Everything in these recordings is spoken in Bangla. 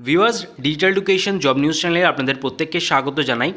Viewers, digital education job news চ্যানেলে আপনাদের প্রত্যেককে স্বাগত জানাই।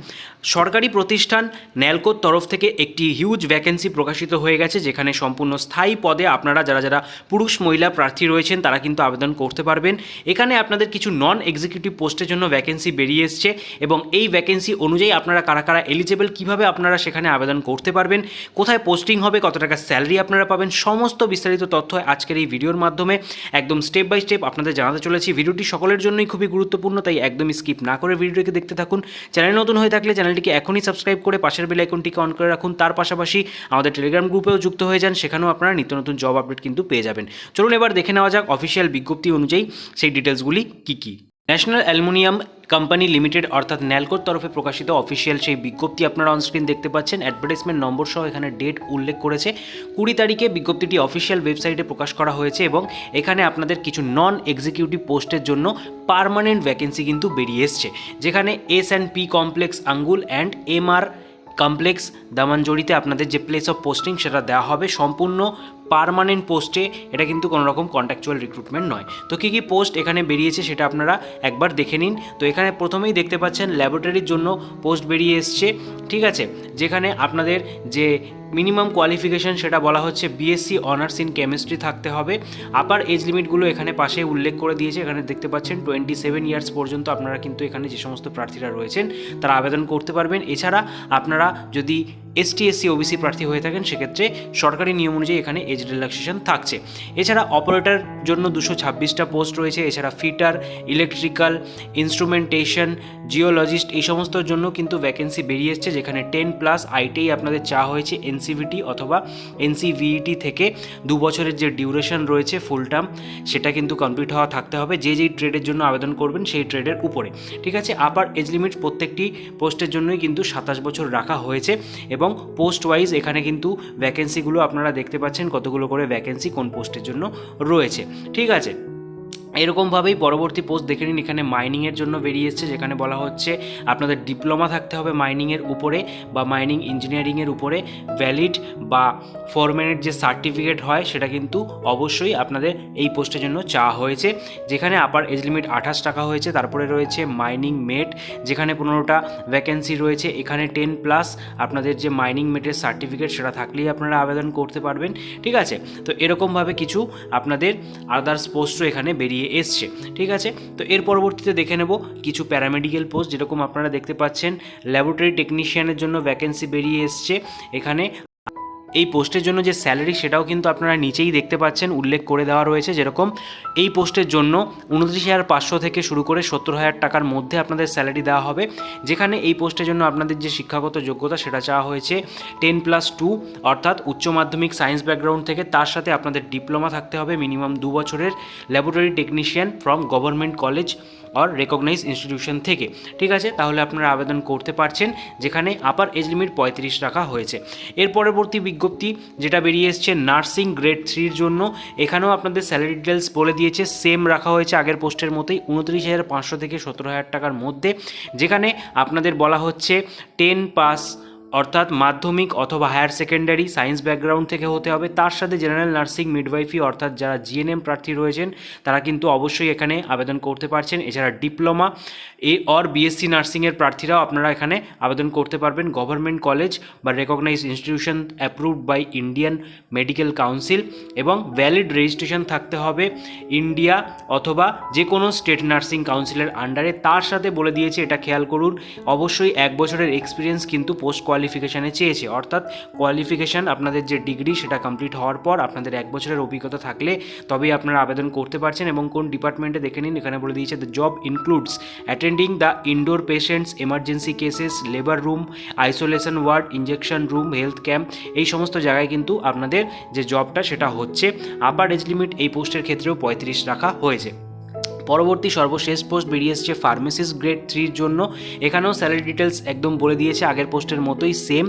সরকারি প্রতিষ্ঠান ন্যালকোর তরফ থেকে একটি হিউজ ভ্যাকেন্সি প্রকাশিত হয়ে গেছে, যেখানে সম্পূর্ণ স্থায়ী পদে আপনারা যারা পুরুষ মহিলা প্রার্থী রয়েছেন তারা কিন্তু আবেদন করতে পারবেন। এখানে আপনাদের কিছু নন এক্সিকিউটিভ পোস্টের জন্য ভ্যাকেন্সি বেরিয়ে এসছে এবং এই ভ্যাকেন্সি অনুযায়ী আপনারা কারা কারা এলিজেবল, কীভাবে আপনারা সেখানে আবেদন করতে পারবেন, কোথায় পোস্টিং হবে, কত টাকা স্যালারি আপনারা পাবেন, সমস্ত বিস্তারিত তথ্য আজকের এই ভিডিওর মাধ্যমে একদম স্টেপ বাই স্টেপ আপনাদের জানাতে চলেছি। ভিডিওটি সকলের জন্যই খুবই গুরুত্বপূর্ণ, তাই একদমই স্কিপ না করে ভিডিওটিকে দেখতে থাকুন। চ্যানেল নতুন হয়ে থাকলে চ্যানেলটিকে এখনই সাবস্ক্রাইব করে পাশের বেল আইকনটিকে অন করে রাখুন। তার পাশাপাশি আমাদের টেলিগ্রাম গ্রুপেও যুক্ত হয়ে যান, সেখানেও আপনারা নিত্য নতুন জব আপডেট কিন্তু পেয়ে যাবেন। চলুন এবার দেখে নেওয়া যাক অফিসিয়াল বিজ্ঞপ্তি অনুযায়ী সেই ডিটেলসগুলি কী কী। ন্যাশনাল অ্যালুমিনিয়াম কোম্পানি লিমিটেড অর্থাৎ ন্যালকোর তরফে প্রকাশিত অফিসিয়াল সেই বিজ্ঞপ্তি আপনারা অনস্ক্রিন দেখতে পাচ্ছেন। অ্যাডভার্টাইজমেন্ট নম্বর সহ এখানে ডেট উল্লেখ করেছে। 20 তারিখে বিজ্ঞপ্তিটি অফিসিয়াল ওয়েবসাইটে প্রকাশ করা হয়েছে এবং এখানে আপনাদের কিছু নন এক্সিকিউটিভ পোস্টের জন্য পার্মানেন্ট ভ্যাকেন্সি কিন্তু বেরিয়ে এসছে, যেখানে S&P কমপ্লেক্স আঙ্গুল অ্যান্ড MR কমপ্লেক্স দামানজড়িতে আপনাদের যে প্লেস অফ পোস্টিং সেটা দেওয়া হবে সম্পূর্ণ পার্মানেন্ট পোস্টে। এটা কিন্তু কোনো রকম কন্ট্রাকচুয়াল রিক্রুটমেন্ট নয়। তো কী কী পোস্ট এখানে বেরিয়েছে সেটা আপনারা একবার দেখে নিন। তো এখানে প্রথমেই দেখতে পাচ্ছেন ল্যাবরেটরির জন্য পোস্ট বেরিয়ে এসছে, ঠিক আছে, যেখানে আপনাদের যে মিনিমাম কোয়ালিফিকেশান সেটা বলা হচ্ছে BSc অনার্স ইন কেমিস্ট্রি থাকতে হবে। আপার এজ লিমিটগুলো এখানে পাশে উল্লেখ করে দিয়েছে। এখানে দেখতে পাচ্ছেন 27 ইয়ার্স পর্যন্ত আপনারা কিন্তু এখানে যে সমস্ত প্রার্থীরা রয়েছেন তারা আবেদন করতে পারবেন। এছাড়া আপনারা যদি ST SC OBC প্রার্থী হয়ে থাকেন সেক্ষেত্রে সরকারি নিয়ম অনুযায়ী এখানে এজ রিল্যাক্সেশন থাকছে। এছাড়া অপারেটর জন্য 226টা পোস্ট রয়েছে। এছাড়া ফিটার, ইলেকট্রিক্যাল, ইনস্ট্রুমেন্টেশন, জিওলজিস্ট এই সমস্তর জন্য কিন্তু ভ্যাকেন্সি বেরিয়ে এসছে, যেখানে 10+ ITI আপনাদের চাওয়া হয়েছে। NCVT অথবা NCVET থেকে 2 বছরের যে ডিউরেশন রয়েছে ফুল টার্ম সেটা কিন্তু কমপ্লিট হওয়া থাকতে হবে যেই ট্রেডের জন্য আবেদন করবেন সেই ট্রেডের উপরে, ঠিক আছে। আপার এজ লিমিট প্রত্যেকটি পোস্টের জন্যই কিন্তু 27 বছর রাখা হয়েছে এবং পোস্ট ওয়াইজ এখানে কিন্তু ভ্যাকেন্সিগুলো আপনারা দেখতে পাচ্ছেন কতগুলো করে ভ্যাকেন্সি কোন পোস্টের জন্য রয়েছে, ঠিক আছে। এরকমভাবেই পরবর্তী পোস্ট দেখে নিন। এখানে মাইনিংয়ের জন্য বেরিয়ে এসছে, যেখানে বলা হচ্ছে আপনাদের ডিপ্লোমা থাকতে হবে মাইনিংয়ের উপরে বা মাইনিং ইঞ্জিনিয়ারিংয়ের উপরে। ভ্যালিড বা ফোরম্যানের যে সার্টিফিকেট হয় সেটা কিন্তু অবশ্যই আপনাদের এই পোস্টের জন্য চাওয়া হয়েছে, যেখানে আপার এজ লিমিট 28 টাকা হয়েছে। তারপরে রয়েছে মাইনিং মেট, যেখানে 15টা ভ্যাকেন্সি রয়েছে। এখানে 10+ আপনাদের যে মাইনিং মেটের সার্টিফিকেট সেটা থাকলেই আপনারা আবেদন করতে পারবেন, ঠিক আছে। তো এরকমভাবে কিছু আপনাদের আদার্স পোস্টও এখানে বেরিয়ে এসছে, ঠিক আছে। তো এর পরবর্তীতে দেখে নেব কিছু প্যারামেডিক্যাল পোস্ট, যেরকম আপনারা দেখতে পাচ্ছেন ল্যাবরেটরি টেকনিশিয়ানের জন্য ভ্যাকেন্সি বেরিয়ে এসছে। এখানে এই পোস্টের জন্য যে স্যালারি সেটাও কিন্তু আপনারা নিচেই দেখতে পাচ্ছেন উল্লেখ করে দেওয়া রয়েছে, যেরকম এই পোস্টের জন্য 29,500 থেকে শুরু করে 70,000 টাকার মধ্যে আপনাদের স্যালারি দেওয়া হবে। যেখানে এই পোস্টের জন্য আপনাদের যে শিক্ষাগত যোগ্যতা সেটা চাওয়া হয়েছে 10+2 অর্থাৎ উচ্চ মাধ্যমিক সায়েন্স ব্যাকগ্রাউন্ড থেকে, তার সাথে আপনাদের ডিপ্লোমা থাকতে হবে মিনিমাম 2 বছরের laboratory technician from government college আর রেকগনাইজ ইনস্টিটিউশন থেকে, ঠিক আছে। তাহলে আপনারা আবেদন করতে পারছেন, যেখানে আপার এজ লিমিট 35 রাখা হয়েছে। এর পরবর্তী বিজ্ঞপ্তি যেটা বেরিয়ে এসছে নার্সিং গ্রেড 3-র জন্য, এখানেও আপনাদের স্যালারি ডিটেলস বলে দিয়েছে, সেম রাখা হয়েছে আগের পোস্টের মতোই 29,500 থেকে 70,000 টাকার মধ্যে। যেখানে আপনাদের বলা হচ্ছে 10 পাস অর্থাৎ মাধ্যমিক অথবা হায়ার সেকেন্ডারি সায়েন্স ব্যাকগ্রাউন্ড থেকে হতে হবে। তার সাথে জেনারেল নার্সিং, মিডওয়াইফি অর্থাৎ যারা GNM প্রার্থী রয়েছেন তারা কিন্তু অবশ্যই এখানে আবেদন করতে পারছেন। এছাড়া ডিপ্লোমা BSc নার্সিংয়ের প্রার্থীরাও আপনারা এখানে আবেদন করতে পারবেন গভর্নমেন্ট কলেজ বা recognize institution approved by Indian medical council, এবং ভ্যালিড রেজিস্ট্রেশন থাকতে হবে ইন্ডিয়া অথবা যে কোনো স্টেট নার্সিং কাউন্সিলের আন্ডারে। তার সাথে বলে দিয়েছে, এটা খেয়াল করুন, অবশ্যই 1 বছরের এক্সপিরিয়েন্স কিন্তু পোস্ট কোয়ালিফিকেশানে চেয়েছে, অর্থাৎ কোয়ালিফিকেশান আপনাদের যে ডিগ্রি সেটা কমপ্লিট হওয়ার পর আপনাদের 1 বছরের অভিজ্ঞতা থাকলে তবেই আপনারা আবেদন করতে পারছেন। এবং কোন ডিপার্টমেন্টে দেখে নিন, এখানে বলে দিয়েছে the job includes attending the indoor patients, emergency cases, labour room, isolation ward, injection room, health camp, এই সমস্ত জায়গায় কিন্তু আপনাদের যে জবটা সেটা হচ্ছে। আপার এজ লিমিট এই পোস্টের ক্ষেত্রেও 35 রাখা হয়েছে। পরবর্তী সর্বশেষ পোস্ট বেরিয়ে এসছে ফার্মেসিস্ট গ্রেড 3-র জন্য। এখানেও স্যালারি ডিটেলস একদম বলে দিয়েছে আগের পোস্টের মতোই সেম।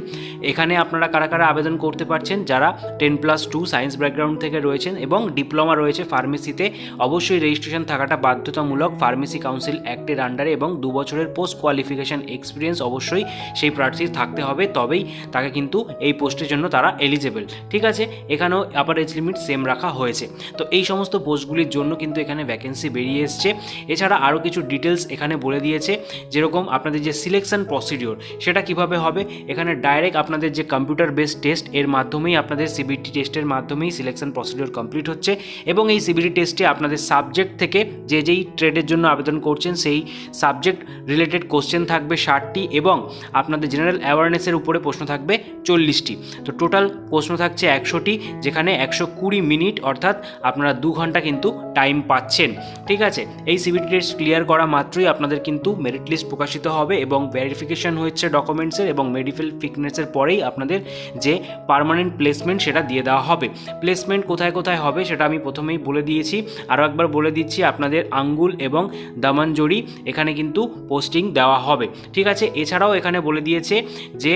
এখানে আপনারা কারা কারা আবেদন করতে পারছেন, যারা 10+2 সায়েন্স ব্যাকগ্রাউন্ড থেকে রয়েছেন এবং ডিপ্লোমা রয়েছে ফার্মেসিতে। অবশ্যই রেজিস্ট্রেশন থাকাটা বাধ্যতামূলক ফার্মেসি কাউন্সিল অ্যাক্টের আন্ডারে, এবং 2 বছরের পোস্ট কোয়ালিফিকেশান এক্সপিরিয়েন্স অবশ্যই সেই প্রার্থীর থাকতে হবে, তবেই তাকে কিন্তু এই পোস্টের জন্য তারা এলিজেবল, ঠিক আছে। এখানেও আপার এজ লিমিট সেম রাখা হয়েছে। তো এই সমস্ত পোস্টগুলির জন্য কিন্তু এখানে ভ্যাকেন্সি বেরিয়ে এসছে। এছাড়া আরও কিছু ডিটেলস এখানে বলে দিয়েছে, যেরকম আপনাদের যে সিলেকশন প্রসিডিওর সেটা কিভাবে হবে। এখানে ডাইরেক্ট আপনাদের যে কম্পিউটার বেসড টেস্ট এর মাধ্যমেই আপনাদের সিবিটি টেস্টের মাধ্যমেই সিলেকশন প্রসিডিওর কমপ্লিট হচ্ছে, এবং এই সিবিটি টেস্টে আপনাদের সাবজেক্ট থেকে যেই ট্রেডের জন্য আবেদন করছেন সেই সাবজেক্ট রিলেটেড কোশ্চেন থাকবে 60টি, এবং আপনাদের জেনারেল অ্যাওয়ারনেসের উপরে প্রশ্ন থাকবে 40টি। তো টোটাল প্রশ্ন থাকছে 100টি, যেখানে 120 মিনিট অর্থাৎ আপনারা 2 ঘন্টা কিন্তু টাইম পাচ্ছেন। ঠিক আছে, এই সিবিটি টেস্ট ক্লিয়ার করা মাত্রই আপনাদের কিন্তু মেরিট লিস্ট প্রকাশিত হবে, এবং ভেরিফিকেশন হচ্ছে ডকুমেন্টসের, এবং মেডিকেল ফিটনেসের পরেই আপনাদের যে পার্মানেন্ট প্লেসমেন্ট সেটা দিয়ে দেওয়া হবে। প্লেসমেন্ট কোথায় কোথায় হবে সেটা আমি প্রথমেই বলে দিয়েছি, আরও একবার বলে দিচ্ছি, আপনাদের আঙ্গুল এবং দামানজড়ি এখানে কিন্তু পোস্টিং দেওয়া হবে। ঠিক আছে, এছাড়াও এখানে বলে দিয়েছে যে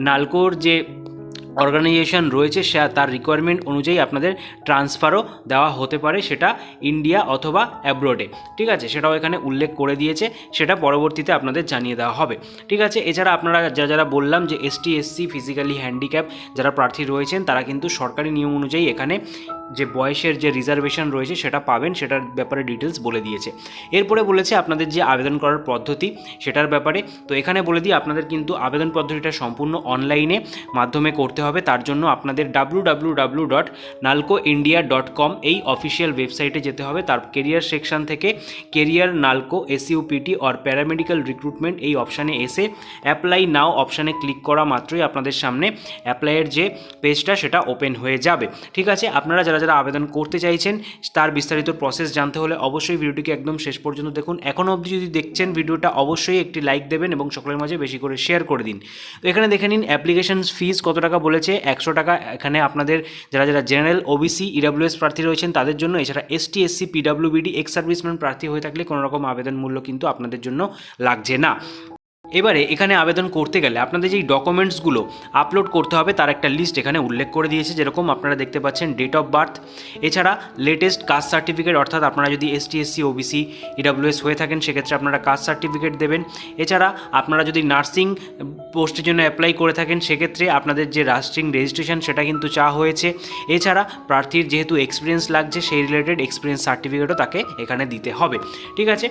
নালকোর যে অর্গানাইজেশন রয়েছে তার রিকোয়ারমেন্ট অনুযায়ী আপনাদের ট্রান্সফারও দেওয়া হতে পারে, সেটা ইন্ডিয়া অথবা অ্যাব্রোডে। ঠিক আছে, সেটাও এখানে উল্লেখ করে দিয়েছে, সেটা পরবর্তীতে আপনাদের জানিয়ে দেওয়া হবে। ঠিক আছে, এছাড়া আপনারা যারা বললাম যে এসটি এসসি ফিজিক্যালি হ্যান্ডিক্যাপ যারা প্রার্থী রয়েছেন তারা কিন্তু সরকারি নিয়ম অনুযায়ী এখানে যে বয়সের যে রিজার্ভেশন রয়েছে সেটা পাবেন, সেটার ব্যাপারে ডিটেলস বলে দিয়েছে। এরপরে বলেছে আপনাদের যে আবেদন করার পদ্ধতি সেটার ব্যাপারে। তো এখানে বলে দিই, আপনাদের কিন্তু আবেদন পদ্ধতিটা সম্পূর্ণ অনলাইনে মাধ্যমে করতে হবে। তার জন্য আপনাদের www.nalcoindia.com এই অফিসিয়াল ওয়েবসাইটে যেতে হবে। তার কেরিয়ার সেকশন থেকে career NALCO SUPT or paramedical recruitment এই অপশানে এসে অ্যাপ্লাই নাও অপশানে ক্লিক করা মাত্রই আপনাদের সামনে অ্যাপ্লাইয়ের যে পেজটা সেটা ওপেন হয়ে যাবে। ঠিক আছে, আপনারা যারা আবেদন করতে চাইছেন তার বিস্তারিত প্রসেস জানতে হলে অবশ্যই ভিডিওটিকে একদম শেষ পর্যন্ত দেখুন। এখনও অবধি যদি দেখছেন ভিডিওটা অবশ্যই একটি লাইক দেবেন এবং সকলের মাঝে বেশি করে শেয়ার করে দিন। তো এখানে দেখে নিন অ্যাপ্লিকেশন ফিস কত টাকা বলেছে, 100 টাকা। এখানে আপনাদের যারা জেনারেল ওবিসি ইডাব্লিউএস প্রার্থী রয়েছেন তাদের জন্য, এছাড়া এসটি এসসি পিডাব্লিউবিডি এক্স সার্ভিসম্যান প্রার্থী হয়ে থাকলে কোনো রকম আবেদন মূল্য কিন্তু আপনাদের জন্য লাগছে না। এবারে এখানে আবেদন করতে গেলে আপনাদের যেই ডকুমেন্টসগুলো আপলোড করতে হবে তার একটা লিস্ট এখানে উল্লেখ করে দিয়েছে, যেরকম আপনারা দেখতে পাচ্ছেন ডেট অফ বার্থ, এছাড়া লেটেস্ট কাস্ট সার্টিফিকেট, অর্থাৎ আপনারা যদি এসটি এসসি ওবিসি ইডাব্লিউএস হয়ে থাকেন সেক্ষেত্রে আপনারা কাস্ট সার্টিফিকেট দেবেন। এছাড়া আপনারা যদি নার্সিং পোস্টের জন্য অ্যাপ্লাই করে থাকেন সেক্ষেত্রে আপনাদের যে নার্সিং রেজিস্ট্রেশন সেটা কিন্তু চাওয়া হয়েছে। এছাড়া প্রার্থীর যেহেতু এক্সপিরিয়েন্স লাগছে সেই রিলেটেড এক্সপিরিয়েন্স সার্টিফিকেটও তাকে এখানে দিতে হবে। ঠিক আছে,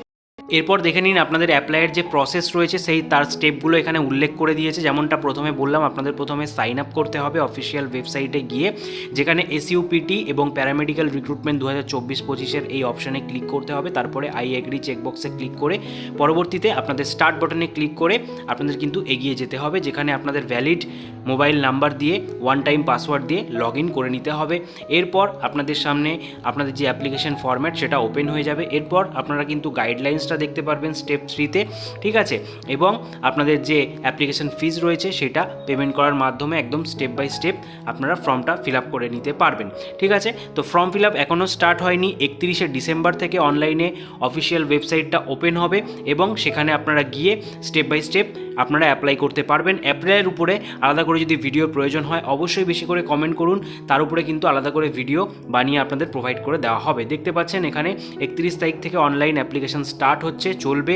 এরপর দেখে নিন আপনাদের অ্যাপ্লাইয়ের যে প্রসেস রয়েছে সেই তার স্টেপগুলো এখানে উল্লেখ করে দিয়েছে। যেমনটা প্রথমে বললাম, আপনাদের প্রথমে সাইন আপ করতে হবে অফিসিয়াল ওয়েবসাইটে গিয়ে, যেখানে এসইউপিটি এবং প্যারামেডিক্যাল রিক্রুটমেন্ট 2024-25 এই অপশানে ক্লিক করতে হবে। তারপরে আই এগ্রি চেকবক্সে ক্লিক করে পরবর্তীতে আপনাদের স্টার্ট বাটনে ক্লিক করে আপনাদের কিন্তু এগিয়ে যেতে হবে, যেখানে আপনাদের ভ্যালিড মোবাইল নাম্বার দিয়ে ওয়ান টাইম পাসওয়ার্ড দিয়ে লগ ইন করে নিতে হবে। এরপর আপনাদের সামনে আপনাদের যে অ্যাপ্লিকেশন ফরম্যাট সেটা ওপেন হয়ে যাবে। এরপর আপনারা কিন্তু গাইডলাইন্সটা দেখতে পারবেন স্টেপ 3-তে। ঠিক আছে, এবং আপনাদের যে অ্যাপ্লিকেশন ফিজ রয়েছে সেটা পেমেন্ট করার মাধ্যমে একদম স্টেপ বাই স্টেপ আপনারা ফর্মটা ফিল আপ করে নিতে পারবেন। ঠিক আছে, তো ফর্ম ফিল আপ এখনও স্টার্ট হয়নি। 31শে ডিসেম্বর থেকে অনলাইনে অফিসিয়াল ওয়েবসাইটটা ওপেন হবে, এবং সেখানে আপনারা গিয়ে স্টেপ বাই স্টেপ আপনারা অ্যাপ্লাই করতে পারবেন। অ্যাপ্লাইয়ের উপরে আলাদা করে যদি ভিডিও প্রয়োজন হয় অবশ্যই বেশি করে কমেন্ট করুন, তার উপরে কিন্তু আলাদা করে ভিডিও বানিয়ে আপনাদের প্রোভাইড করে দেওয়া হবে। দেখতে পাচ্ছেন এখানে 31 তারিখ থেকে অনলাইন অ্যাপ্লিকেশন স্টার্ট হচ্ছে, চলবে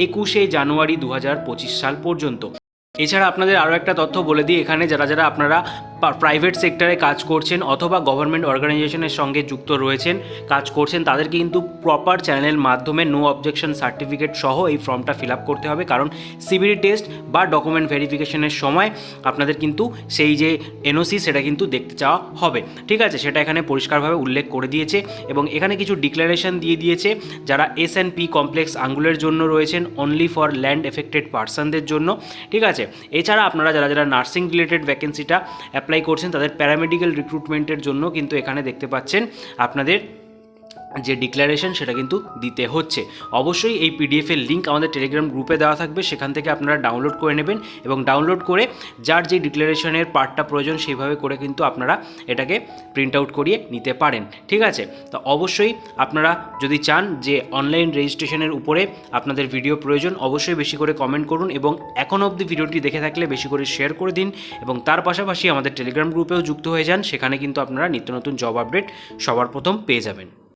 21শে জানুয়ারি 2025 সাল পর্যন্ত। এছাড়া আপনাদের আরও একটা তথ্য বলে দিই, এখানে যারা আপনারা প্রাইভেট সেক্টরে কাজ করছেন অথবা গভর্নমেন্ট অর্গানাইজেশনের সঙ্গে যুক্ত রয়েছেন, কাজ করছেন, তাদেরকে কিন্তু প্রপার চ্যানেলের মাধ্যমে নো অবজেকশন সার্টিফিকেট সহ এই ফর্মটা ফিল আপ করতে হবে। কারণ সিবিটি টেস্ট বা ডকুমেন্ট ভেরিফিকেশনের সময় আপনাদের কিন্তু সেই যে এনওসি সেটা কিন্তু দেখতে চাওয়া হবে। ঠিক আছে, সেটা এখানে পরিষ্কারভাবে উল্লেখ করে দিয়েছে, এবং এখানে কিছু ডিক্লারেশন দিয়ে দিয়েছে যারা এসএনপি কমপ্লেক্স আঙ্গুলের জন্য রয়েছেন, অনলি ফর ল্যান্ড এফেক্টেড পার্সনদের জন্য। ঠিক আছে, এছাড়া আপনারা যারা নার্সিং রিলেটেড ভ্যাকেন্সিটা অ্যাপ্লাই করছেন তাদের প্যারামেডিক্যাল রিক্রুটমেন্টের জন্য কিন্তু এখানে দেখতে পাচ্ছেন আপনাদের যে ডিক্লারেশন সেটা কিন্তু দিতে হচ্ছে। অবশ্যই এই পিডিএফের লিঙ্ক আমাদের টেলিগ্রাম গ্রুপে দেওয়া থাকবে, সেখান থেকে আপনারা ডাউনলোড করে নেবেন, এবং ডাউনলোড করে যার যে ডিক্লারেশনের পার্টটা প্রয়োজন সেইভাবে করে কিন্তু আপনারা এটাকে প্রিন্ট আউট করিয়ে নিতে পারেন। ঠিক আছে, তো অবশ্যই আপনারা যদি চান যে অনলাইন রেজিস্ট্রেশনের উপরে আপনাদের ভিডিও প্রয়োজন অবশ্যই বেশি করে কমেন্ট করুন, এবং এখনও অবধি ভিডিওটি দেখে থাকলে বেশি করে শেয়ার করে দিন, এবং তার পাশাপাশি আমাদের টেলিগ্রাম গ্রুপেও যুক্ত হয়ে যান, সেখানে কিন্তু আপনারা নিত্য নতুন জব আপডেট সবার প্রথম পেয়ে যাবেন।